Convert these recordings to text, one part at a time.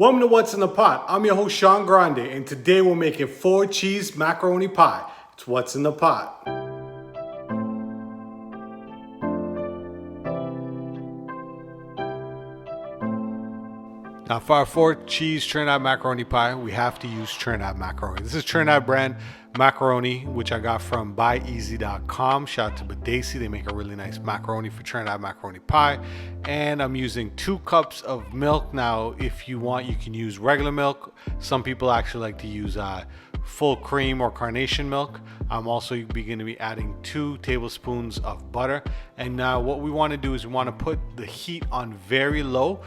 Welcome to What's in the Pot. I'm your host Sean Grande, and today we're making 4-cheese macaroni pie. It's What's in the Pot. Now for our 4-cheese Trinidad macaroni pie, we have to use Trinidad macaroni. This is Trinidad brand macaroni, which I got from buyeasy.com. Shout out to Berties. They make a really nice macaroni for Trinidad macaroni pie. And I'm using 2 cups of milk. Now, if you want, you can use regular milk. Some people actually like to use full cream or carnation milk. I'm also going to be adding 2 tablespoons of butter. And now what we want to do is we want to put the heat on very low,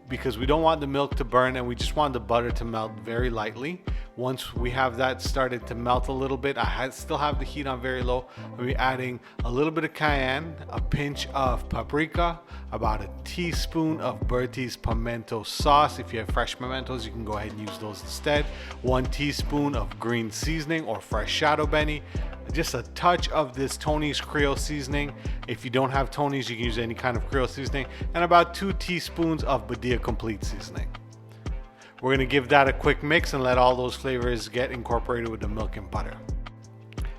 because we don't want the milk to burn and we just want the butter to melt very lightly. Once we have that started to melt a little bit, still have the heat on very low. We'll be adding a little bit of cayenne, a pinch of paprika, about a teaspoon of Berties Pimento sauce. If you have fresh pimentos, you can go ahead and use those instead. 1 teaspoon of green seasoning or fresh shadow benny. Just a touch of this Tony's Creole seasoning. If you don't have Tony's, you can use any kind of Creole seasoning, and about 2 teaspoons of Badia Complete seasoning. We're going to give that a quick mix and let all those flavors get incorporated with the milk and butter.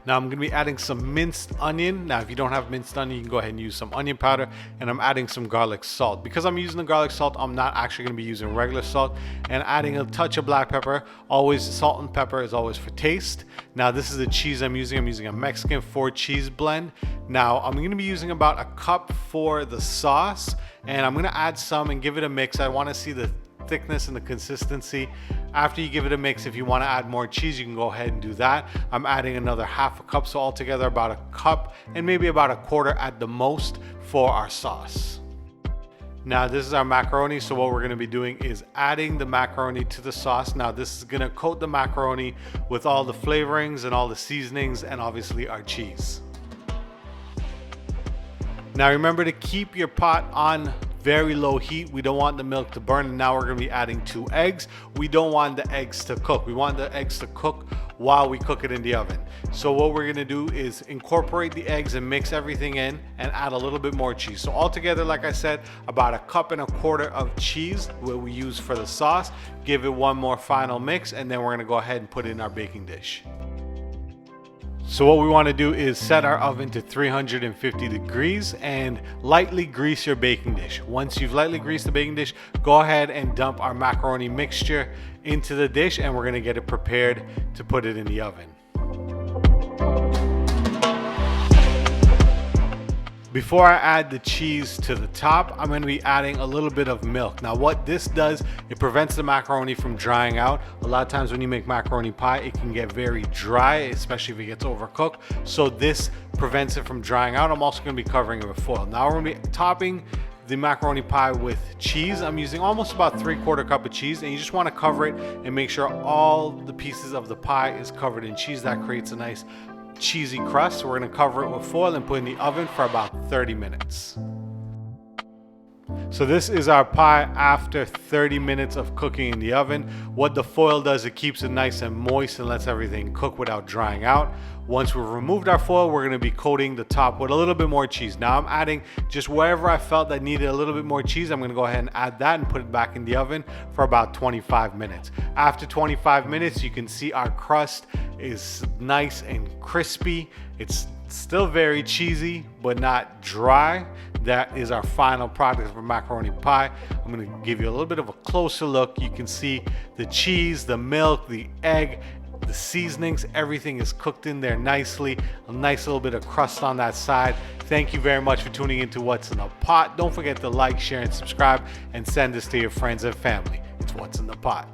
Now I'm going to be adding some minced onion. Now if you don't have minced onion, you can go ahead and use some onion powder, and I'm adding some garlic salt. Because I'm using the garlic salt, I'm not actually going to be using regular salt, and adding a touch of black pepper. Always salt and pepper is always for taste. Now this is the cheese I'm using. I'm using a Mexican 4-cheese blend. Now I'm going to be using about a cup for the sauce, and I'm going to add some and give it a mix. I want to see the thickness and the consistency. After you give it a mix, if you want to add more cheese, you can go ahead and do that. I'm adding another half a cup, so altogether about a cup and maybe about a quarter at the most for our sauce. Now this is our macaroni, so what we're going to be doing is adding the macaroni to the sauce. Now this is going to coat the macaroni with all the flavorings and all the seasonings and obviously our cheese. Now remember to keep your pot on very low heat. We don't want the milk to burn. And now we're going to be adding 2 eggs. We don't want the eggs to cook. We want the eggs to cook while we cook it in the oven. So what we're going to do is incorporate the eggs and mix everything in and add a little bit more cheese. So altogether, like I said, about a cup and a quarter of cheese what we use for the sauce. Give it one more final mix, and then we're going to go ahead and put it in our baking dish. So what we want to do is set our oven to 350 degrees and lightly grease your baking dish. Once you've lightly greased the baking dish, go ahead and dump our macaroni mixture into the dish, and we're going to get it prepared to put it in the oven. Before I add the cheese to the top, I'm going to be adding a little bit of milk. Now what this does, it prevents the macaroni from drying out. A lot of times when you make macaroni pie, it can get very dry, especially if it gets overcooked. So this prevents it from drying out. I'm also going to be covering it with foil. Now we're going to be topping the macaroni pie with cheese. I'm using almost about 3/4 cup of cheese, and you just want to cover it and make sure all the pieces of the pie is covered in cheese. That creates a nice cheesy crust. So we're going to cover it with foil and put it in the oven for about 30 minutes. So this is our pie after 30 minutes of cooking in the oven. What the foil does, it keeps it nice and moist and lets everything cook without drying out. Once we've removed our foil, we're going to be coating the top with a little bit more cheese. Now I'm adding just wherever I felt I needed a little bit more cheese. I'm going to go ahead and add that and put it back in the oven for about 25 minutes. After 25 minutes, you can see our crust is nice and crispy. It's still very cheesy, but not dry. That is our final product for macaroni pie. I'm going to give you a little bit of a closer look. You can see the cheese, the milk, the egg, the seasonings, everything is cooked in there nicely. A nice little bit of crust on that side. Thank you very much for tuning into What's in the Pot. Don't forget to like, share, and subscribe, and send this to your friends and family. It's What's in the Pot.